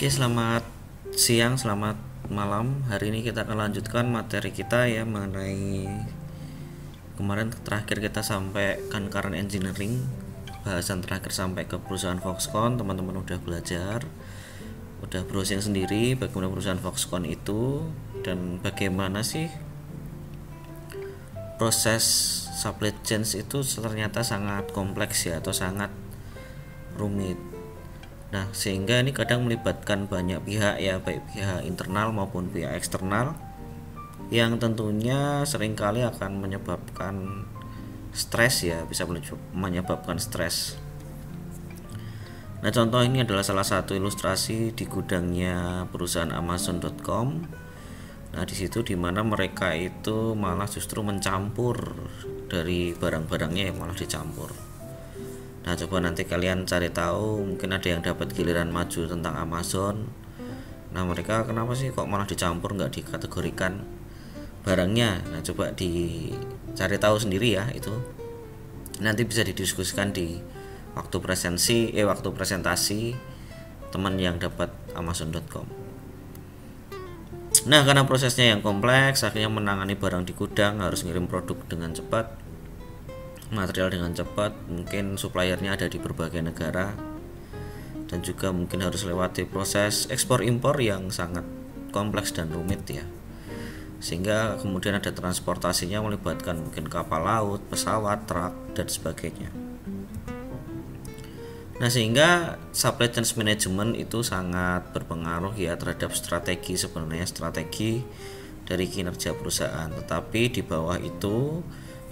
Oke, selamat siang, selamat malam. Hari ini kita akan lanjutkan materi kita ya mengenai kemarin terakhir kita sampai concurrent engineering. Bahasan terakhir sampai ke perusahaan Foxconn. Teman-teman udah belajar, udah browsing sendiri bagaimana perusahaan Foxconn itu dan bagaimana sih proses supply chain itu ternyata sangat kompleks ya, atau sangat rumit. Nah, sehingga ini kadang melibatkan banyak pihak ya, baik pihak internal maupun pihak eksternal, yang tentunya seringkali akan menyebabkan stres ya, bisa menyebabkan stres. Nah, contoh ini adalah salah satu ilustrasi di gudangnya perusahaan Amazon.com. Nah, di situ dimana mereka itu malah justru mencampur dari barang-barangnya, yang malah dicampur. Nah, coba nanti kalian cari tahu, mungkin ada yang dapat giliran maju tentang Amazon. Nah, mereka kenapa sih kok malah dicampur, nggak dikategorikan barangnya? Nah, coba dicari tahu sendiri ya, itu nanti bisa didiskusikan di waktu presentasi teman yang dapat Amazon.com. Nah, karena prosesnya yang kompleks, akhirnya menangani barang di gudang, harus ngirim produk dengan cepat, material dengan cepat, mungkin suppliernya ada di berbagai negara, dan juga mungkin harus lewati proses ekspor impor yang sangat kompleks dan rumit ya, sehingga kemudian ada transportasinya melibatkan mungkin kapal laut, pesawat, truk, dan sebagainya. Nah, sehingga supply chain management itu sangat berpengaruh ya terhadap strategi dari kinerja perusahaan. Tetapi di bawah itu,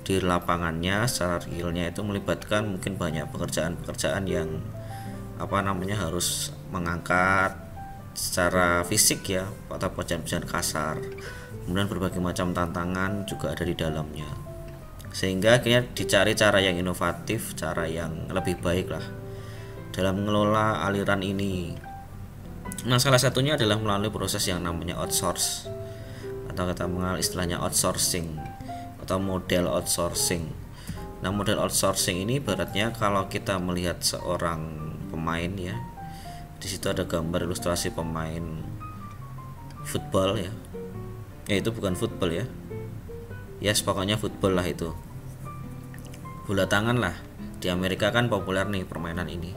di lapangannya secara realnya itu melibatkan mungkin banyak pekerjaan-pekerjaan yang harus mengangkat secara fisik ya, atau pekerjaan-pekerjaan kasar. Kemudian berbagai macam tantangan juga ada di dalamnya, sehingga akhirnya dicari cara yang inovatif, cara yang lebih baik lah dalam mengelola aliran ini. Nah, salah satunya adalah melalui proses yang namanya outsource, atau kita mengenal istilahnya outsourcing atau model outsourcing. Nah, model outsourcing ini ibaratnya kalau kita melihat seorang pemain ya, di situ ada gambar ilustrasi pemain football ya. Itu bukan football ya. Pokoknya football lah, itu bola tangan lah. Di Amerika kan populer nih permainan ini.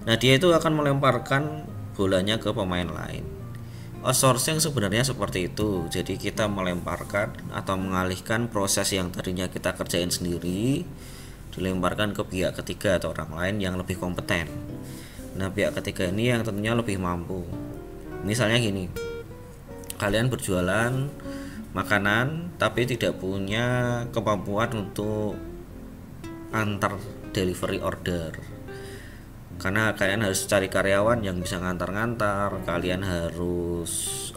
Nah, dia itu akan melemparkan bolanya ke pemain lain. Outsourcing sebenarnya seperti itu. Jadi kita melemparkan atau mengalihkan proses yang tadinya kita kerjain sendiri, dilemparkan ke pihak ketiga atau orang lain yang lebih kompeten. Nah, pihak ketiga ini yang tentunya lebih mampu. Misalnya gini, kalian berjualan makanan tapi tidak punya kemampuan untuk antar delivery order, karena kalian harus cari karyawan yang bisa ngantar-ngantar, kalian harus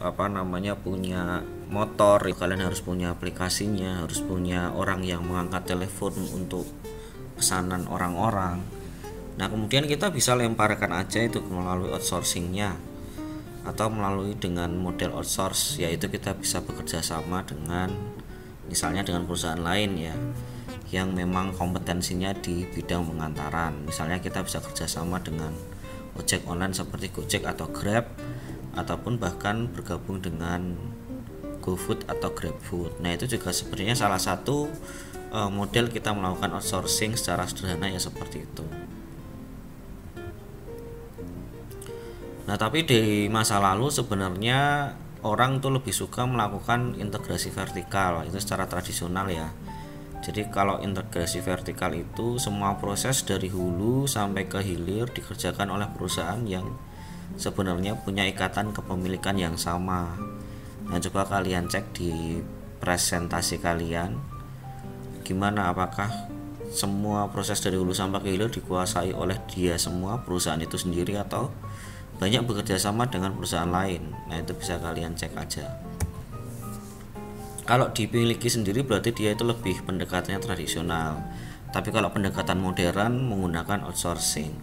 punya motor, kalian harus punya aplikasinya, harus punya orang yang mengangkat telepon untuk pesanan orang-orang. Nah, kemudian kita bisa lemparkan aja itu melalui outsourcingnya, atau melalui dengan model outsource, yaitu kita bisa bekerja sama dengan misalnya dengan perusahaan lain ya, yang memang kompetensinya di bidang pengantaran. Misalnya kita bisa kerjasama dengan ojek online seperti Gojek atau Grab, ataupun bahkan bergabung dengan GoFood atau GrabFood. Nah, itu juga sebenarnya salah satu model kita melakukan outsourcing secara sederhana ya, seperti itu. Nah, tapi di masa lalu sebenarnya orang tuh lebih suka melakukan integrasi vertikal, itu secara tradisional ya. Jadi kalau integrasi vertikal itu semua proses dari hulu sampai ke hilir dikerjakan oleh perusahaan yang sebenarnya punya ikatan kepemilikan yang sama. Nah, coba kalian cek di presentasi kalian, gimana, apakah semua proses dari hulu sampai ke hilir dikuasai oleh dia semua, perusahaan itu sendiri, atau banyak bekerja sama dengan perusahaan lain. Nah, itu bisa kalian cek aja. Kalau dimiliki sendiri berarti dia itu lebih pendekatannya tradisional. Tapi kalau pendekatan modern menggunakan outsourcing.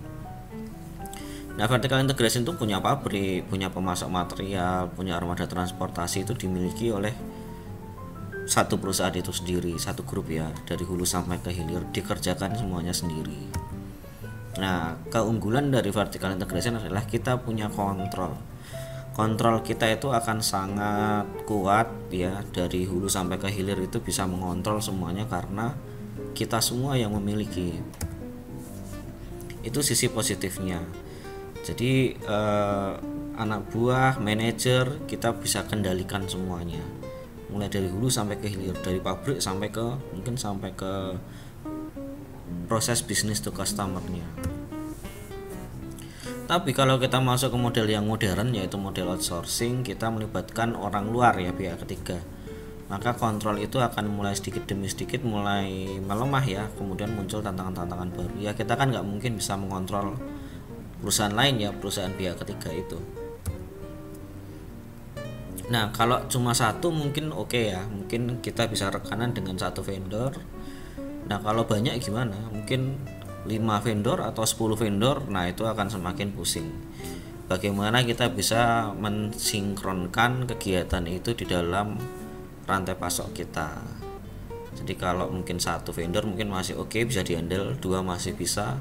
Nah, vertical integration itu punya pabrik, punya pemasok material, punya armada transportasi, itu dimiliki oleh satu perusahaan itu sendiri, satu grup ya, dari hulu sampai ke hilir dikerjakan semuanya sendiri. Nah, keunggulan dari vertical integration adalah kita punya kontrol. Kontrol kita itu akan sangat kuat ya, dari hulu sampai ke hilir itu bisa mengontrol semuanya karena kita semua yang memiliki. Itu sisi positifnya. Jadi anak buah, manajer, kita bisa kendalikan semuanya. Mulai dari hulu sampai ke hilir, dari pabrik sampai ke mungkin sampai ke proses bisnis to customer-nya. Tapi kalau kita masuk ke model yang modern, yaitu model outsourcing, kita melibatkan orang luar ya, pihak ketiga. Maka kontrol itu akan mulai sedikit demi sedikit mulai melemah ya, kemudian muncul tantangan-tantangan baru. Ya kita kan nggak mungkin bisa mengontrol perusahaan lain ya, perusahaan pihak ketiga itu. Nah kalau cuma satu mungkin oke ya, mungkin kita bisa rekanan dengan satu vendor. Nah kalau banyak gimana? Mungkin 5 vendor atau 10 vendor, nah itu akan semakin pusing. Bagaimana kita bisa mensinkronkan kegiatan itu di dalam rantai pasok kita. Jadi kalau mungkin satu vendor mungkin masih oke, bisa dihandle, 2 masih bisa.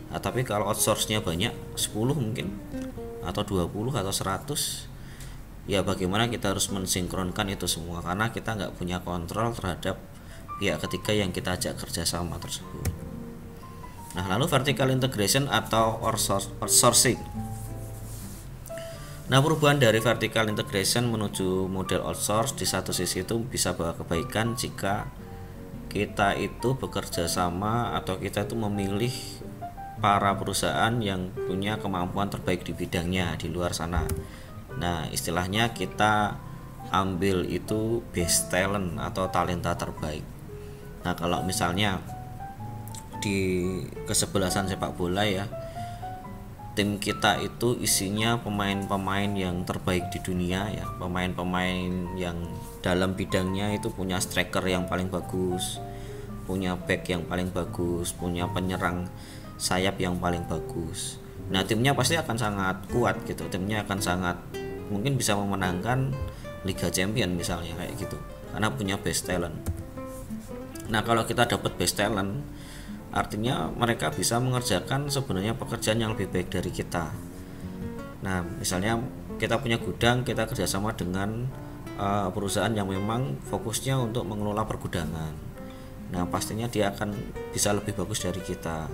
Nah, tapi kalau outsource-nya banyak, 10 mungkin atau 20 atau 100, ya bagaimana kita harus mensinkronkan itu semua karena kita nggak punya kontrol terhadap pihak ketiga yang kita ajak kerjasama tersebut. Nah lalu vertical integration atau outsourcing. Nah perubahan dari vertical integration menuju model outsource di satu sisi itu bisa bawa kebaikan jika kita itu bekerja sama atau kita itu memilih para perusahaan yang punya kemampuan terbaik di bidangnya di luar sana. Nah istilahnya kita ambil itu best talent atau talenta terbaik. Nah kalau misalnya di kesebelasan sepak bola ya, tim kita itu isinya pemain-pemain yang terbaik di dunia ya, pemain-pemain yang dalam bidangnya itu punya striker yang paling bagus, punya back yang paling bagus, punya penyerang sayap yang paling bagus. Nah timnya pasti akan sangat kuat gitu, timnya akan sangat mungkin bisa memenangkan Liga Champion misalnya kayak gitu, karena punya best talent. Nah kalau kita dapat best talent, artinya mereka bisa mengerjakan sebenarnya pekerjaan yang lebih baik dari kita. Nah misalnya kita punya gudang, kita kerjasama dengan perusahaan yang memang fokusnya untuk mengelola pergudangan. Nah pastinya dia akan bisa lebih bagus dari kita.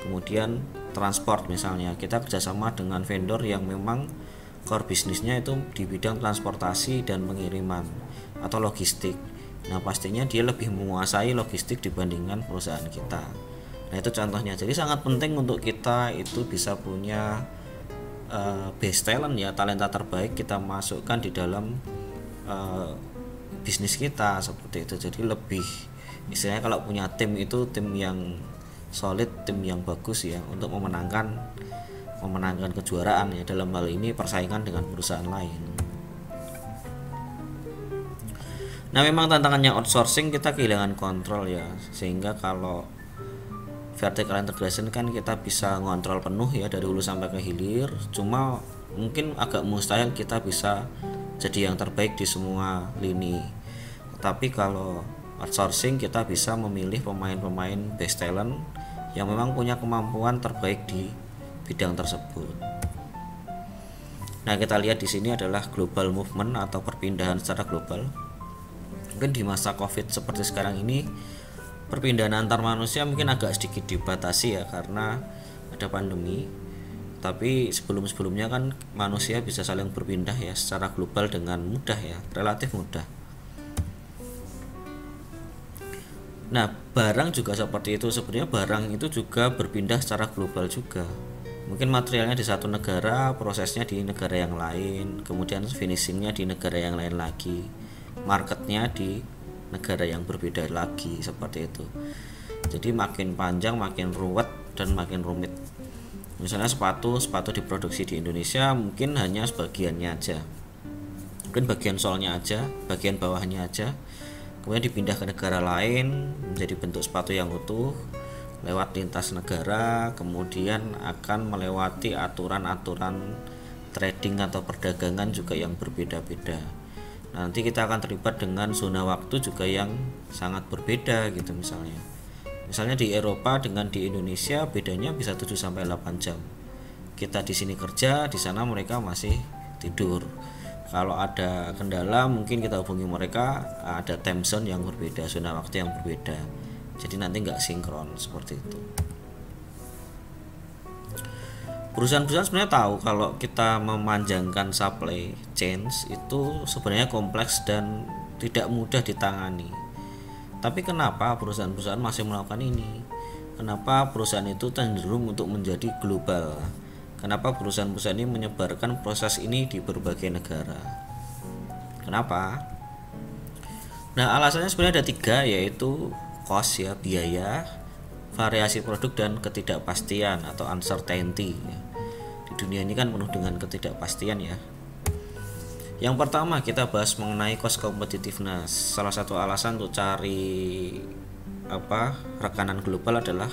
Kemudian transport misalnya, kita kerjasama dengan vendor yang memang core bisnisnya itu di bidang transportasi dan pengiriman atau logistik. Nah pastinya dia lebih menguasai logistik dibandingkan perusahaan kita. Nah itu contohnya. Jadi sangat penting untuk kita itu bisa punya best talent ya, talenta terbaik kita masukkan di dalam bisnis kita seperti itu. Jadi lebih istilahnya kalau punya tim itu tim yang solid, tim yang bagus ya untuk memenangkan kejuaraan ya, dalam hal ini persaingan dengan perusahaan lain. Nah memang tantangannya outsourcing, kita kehilangan kontrol ya, sehingga kalau vertical integration kan kita bisa ngontrol penuh ya dari hulu sampai ke hilir. Cuma mungkin agak mustahil kita bisa jadi yang terbaik di semua lini. Tapi kalau outsourcing kita bisa memilih pemain-pemain best talent yang memang punya kemampuan terbaik di bidang tersebut. Nah kita lihat di sini adalah global movement atau perpindahan secara global. Mungkin di masa COVID seperti sekarang ini, perpindahan antar manusia mungkin agak sedikit dibatasi ya karena ada pandemi. Tapi sebelum-sebelumnya kan manusia bisa saling berpindah ya secara global dengan mudah ya, relatif mudah. Nah barang juga seperti itu, sebenarnya barang itu juga berpindah secara global juga. Mungkin materialnya di satu negara, prosesnya di negara yang lain, kemudian finishingnya di negara yang lain lagi, marketnya di negara yang berbeda lagi, seperti itu. Jadi makin panjang, makin ruwet dan makin rumit. Misalnya sepatu diproduksi di Indonesia mungkin hanya sebagiannya aja, mungkin bagian solnya aja, bagian bawahnya aja, kemudian dipindah ke negara lain menjadi bentuk sepatu yang utuh lewat lintas negara, kemudian akan melewati aturan-aturan trading atau perdagangan juga yang berbeda-beda. Nanti kita akan terlibat dengan zona waktu juga yang sangat berbeda gitu misalnya. Misalnya di Eropa dengan di Indonesia bedanya bisa 7 sampai 8 jam. Kita di sini kerja, di sana mereka masih tidur. Kalau ada kendala mungkin kita hubungi mereka, ada time zone yang berbeda, zona waktu yang berbeda. Jadi nanti nggak sinkron seperti itu. Perusahaan-perusahaan sebenarnya tahu kalau kita memanjangkan supply chains itu sebenarnya kompleks dan tidak mudah ditangani. Tapi kenapa perusahaan-perusahaan masih melakukan ini? Kenapa perusahaan itu cenderung untuk menjadi global? Kenapa perusahaan-perusahaan ini menyebarkan proses ini di berbagai negara? Kenapa? Nah, alasannya sebenarnya ada 3, yaitu cost ya, biaya, variasi produk, dan ketidakpastian atau uncertainty. Di dunia ini kan penuh dengan ketidakpastian ya. Yang pertama kita bahas mengenai cost competitiveness. Salah satu alasan untuk cari rekanan global adalah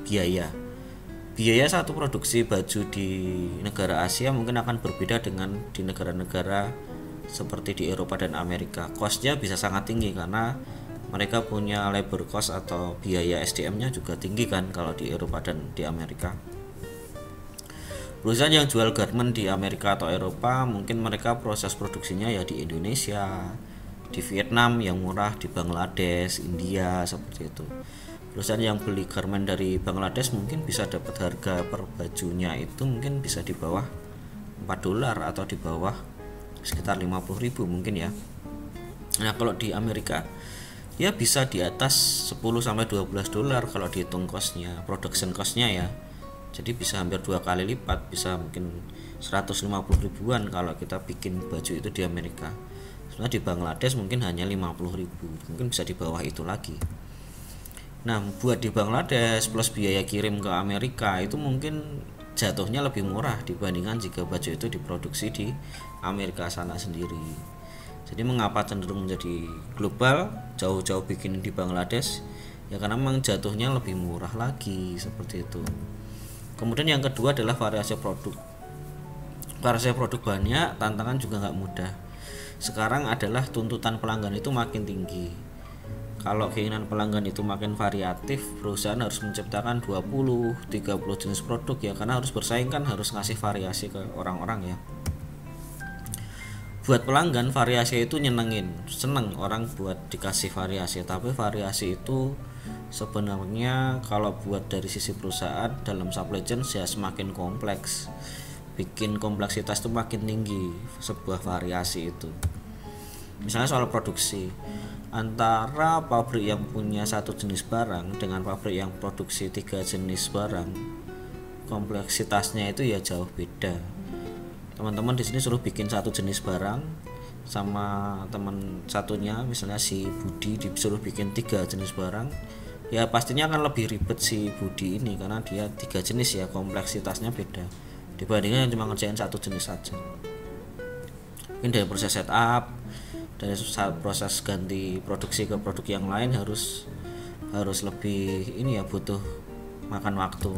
biaya. Biaya satu produksi baju di negara Asia mungkin akan berbeda dengan di negara-negara seperti di Eropa dan Amerika. Costnya bisa sangat tinggi karena mereka punya labor cost atau biaya SDM-nya juga tinggi kan kalau di Eropa dan di Amerika. Perusahaan yang jual garment di Amerika atau Eropa mungkin mereka proses produksinya ya di Indonesia, di Vietnam yang murah, di Bangladesh, India, seperti itu. Perusahaan yang beli garment dari Bangladesh mungkin bisa dapat harga per bajunya itu mungkin bisa di bawah $4 atau di bawah sekitar 50.000 mungkin ya. Nah, kalau di Amerika ya bisa di atas 10 sampai $12 kalau dihitung cost-nya, production cost-nya ya. Jadi bisa hampir 2 kali lipat, bisa mungkin 150 ribuan kalau kita bikin baju itu di Amerika. Sebenarnya di Bangladesh mungkin hanya 50.000, mungkin bisa di bawah itu lagi. Nah, buat di Bangladesh plus biaya kirim ke Amerika itu mungkin jatuhnya lebih murah dibandingkan jika baju itu diproduksi di Amerika sana sendiri. Jadi mengapa cenderung menjadi global, jauh-jauh bikin di Bangladesh? Ya karena memang jatuhnya lebih murah lagi, seperti itu. Kemudian yang kedua adalah variasi produk. Variasi produk banyak, tantangan juga nggak mudah. Sekarang adalah tuntutan pelanggan itu makin tinggi. Kalau keinginan pelanggan itu makin variatif, perusahaan harus menciptakan 20-30 jenis produk ya, karena harus bersaing kan, harus ngasih variasi ke orang-orang ya. Buat pelanggan variasi itu nyenengin, seneng orang buat dikasih variasi, tapi variasi itu sebenarnya kalau buat dari sisi perusahaan dalam supply chain ya semakin kompleks, bikin kompleksitas itu makin tinggi sebuah variasi itu. Misalnya soal produksi, antara pabrik yang punya satu jenis barang dengan pabrik yang produksi 3 jenis barang, kompleksitasnya itu ya jauh beda. Teman-teman di sini suruh bikin satu jenis barang, sama teman satunya misalnya si Budi disuruh bikin 3 jenis barang, ya pastinya akan lebih ribet si Budi ini karena dia 3 jenis ya, kompleksitasnya beda dibandingkan yang cuma ngerjain satu jenis saja. Mungkin dari proses setup, dari proses ganti produksi ke produk yang lain harus lebih ini ya, butuh makan waktu.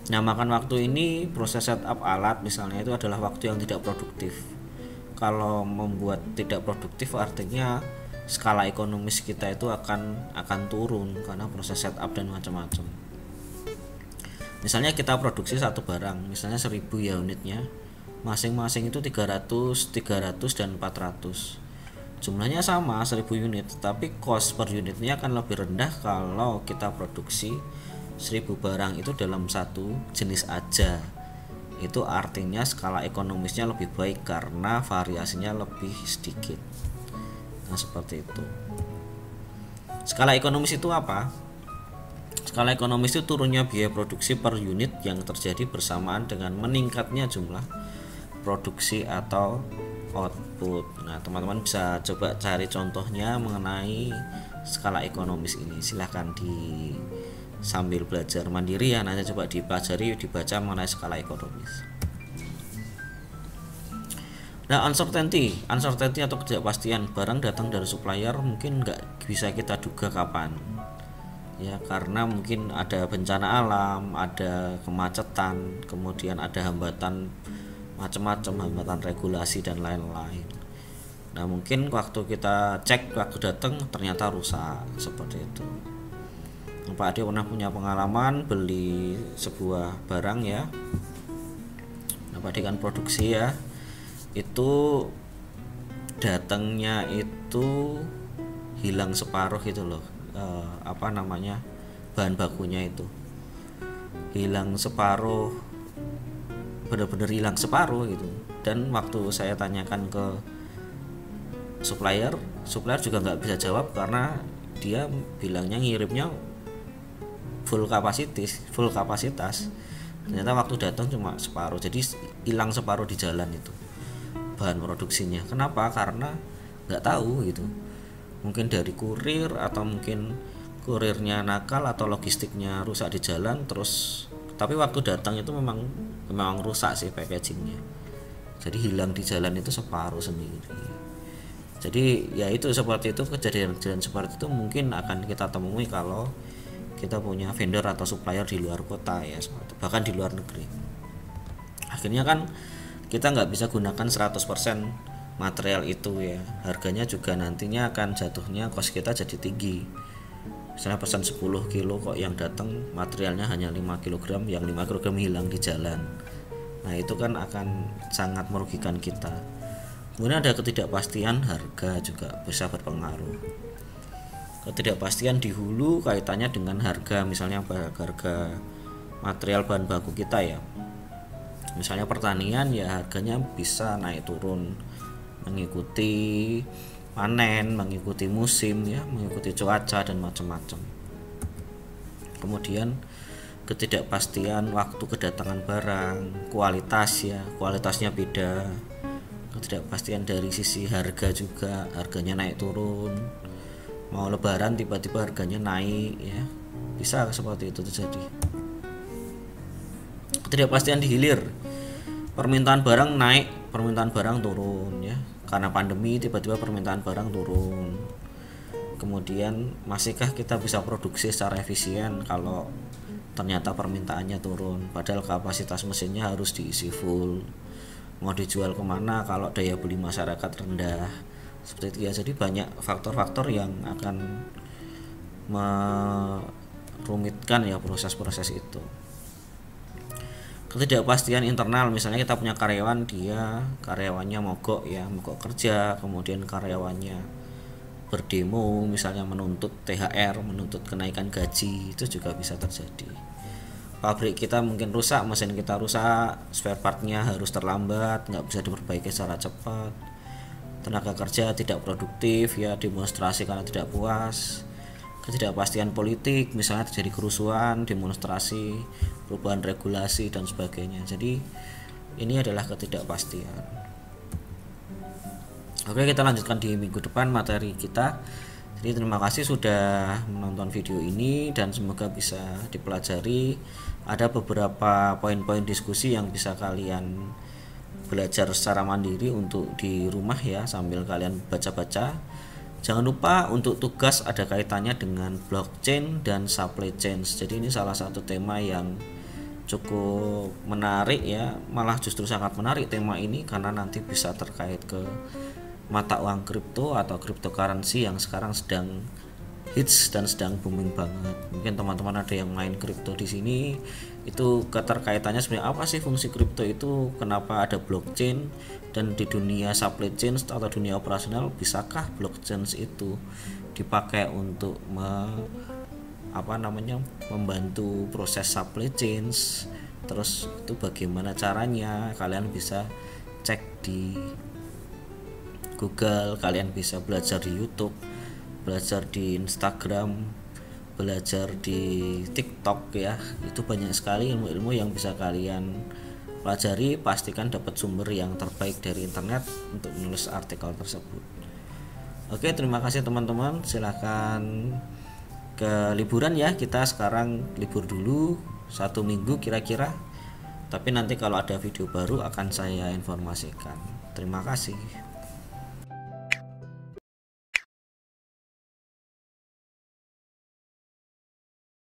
Nah, makan waktu ini proses setup alat misalnya itu adalah waktu yang tidak produktif. Kalau membuat tidak produktif artinya skala ekonomis kita itu akan turun karena proses setup dan macam-macam. Misalnya kita produksi satu barang, misalnya 1000 ya unitnya, masing-masing itu 300, dan 400. Jumlahnya sama 1000 unit, tapi cost per unitnya akan lebih rendah kalau kita produksi 1000 barang itu dalam satu jenis aja. Itu artinya skala ekonomisnya lebih baik karena variasinya lebih sedikit. Nah, seperti itu. Skala ekonomis itu apa? Skala ekonomis itu turunnya biaya produksi per unit yang terjadi bersamaan dengan meningkatnya jumlah produksi atau output. Nah, teman-teman bisa coba cari contohnya mengenai skala ekonomis ini. Silahkan sambil belajar mandiri ya, nanti coba dipelajari, dibaca mengenai skala ekonomis. Nah, uncertainty atau ketidakpastian, barang datang dari supplier mungkin nggak bisa kita duga kapan ya, karena mungkin ada bencana alam, ada kemacetan, kemudian ada hambatan macam-macam, hambatan regulasi dan lain-lain. Nah, mungkin waktu kita cek waktu datang ternyata rusak, seperti itu. Pak Ade pernah punya pengalaman beli sebuah barang ya, Pak Ade kan produksi ya, itu datangnya itu hilang separuh gitu loh, bahan bakunya itu hilang separuh, bener-bener hilang separuh gitu. Dan waktu saya tanyakan ke supplier juga nggak bisa jawab karena dia bilangnya ngirimnya full kapasitas. Ternyata waktu datang cuma separuh, jadi hilang separuh di jalan itu bahan produksinya. Kenapa? Karena nggak tahu gitu, mungkin dari kurir atau mungkin kurirnya nakal atau logistiknya rusak di jalan. Terus tapi waktu datang itu memang rusak sih packagingnya, jadi hilang di jalan itu separuh sendiri. Jadi ya itu seperti itu, kejadian-kejadian seperti itu mungkin akan kita temui kalau kita punya vendor atau supplier di luar kota ya, bahkan di luar negeri. Akhirnya kan kita nggak bisa gunakan 100% material itu ya, harganya juga nantinya akan jatuhnya cost kita jadi tinggi. Misalnya pesan 10 kilo kok yang datang materialnya hanya 5 kg, yang 5 kg hilang di jalan. Nah itu kan akan sangat merugikan kita. Kemudian ada ketidakpastian harga juga bisa berpengaruh. Ketidakpastian di hulu kaitannya dengan harga, misalnya harga material bahan baku kita ya. Misalnya pertanian ya, harganya bisa naik turun mengikuti panen, mengikuti musim ya, mengikuti cuaca dan macam-macam. Kemudian ketidakpastian waktu kedatangan barang, kualitasnya beda. Ketidakpastian dari sisi harga juga, harganya naik turun. Mau lebaran tiba-tiba harganya naik ya, bisa seperti itu terjadi. Ketidakpastian di hilir, permintaan barang naik, permintaan barang turun ya, karena pandemi tiba-tiba permintaan barang turun. Kemudian masihkah kita bisa produksi secara efisien kalau ternyata permintaannya turun, padahal kapasitas mesinnya harus diisi full. Mau dijual kemana kalau daya beli masyarakat rendah, seperti itu ya. Jadi banyak faktor-faktor yang akan merumitkan ya proses-proses itu. Ketidakpastian internal, misalnya kita punya karyawannya mogok kerja, kemudian karyawannya berdemo, misalnya menuntut THR, menuntut kenaikan gaji, itu juga bisa terjadi. Pabrik kita mungkin rusak, mesin kita rusak, spare partnya harus terlambat, nggak bisa diperbaiki secara cepat. Tenaga kerja tidak produktif ya, demonstrasi karena tidak puas. Ketidakpastian politik, misalnya terjadi kerusuhan, demonstrasi, perubahan regulasi dan sebagainya. Jadi ini adalah ketidakpastian. Oke, kita lanjutkan di minggu depan materi kita. Jadi terima kasih sudah menonton video ini dan semoga bisa dipelajari. Ada beberapa poin-poin diskusi yang bisa kalian belajar secara mandiri untuk di rumah ya, sambil kalian baca-baca. Jangan lupa untuk tugas ada kaitannya dengan blockchain dan supply chain. Jadi ini salah satu tema yang cukup menarik ya, malah justru sangat menarik tema ini karena nanti bisa terkait ke mata uang kripto atau cryptocurrency yang sekarang sedang hits dan sedang booming banget. Mungkin teman-teman ada yang main kripto di sini, itu keterkaitannya sebenarnya apa sih fungsi kripto itu, kenapa ada blockchain, dan di dunia supply chain atau dunia operasional bisakah blockchain itu dipakai untuk membantu proses supply chain. Terus itu bagaimana caranya, kalian bisa cek di Google, kalian bisa belajar di YouTube, belajar di Instagram, belajar di TikTok ya. Itu banyak sekali ilmu-ilmu yang bisa kalian pelajari. Pastikan dapat sumber yang terbaik dari internet untuk menulis artikel tersebut. Oke, terima kasih teman-teman. Silahkan ke liburan ya, kita sekarang libur dulu 1 minggu kira-kira, tapi nanti kalau ada video baru akan saya informasikan. Terima kasih.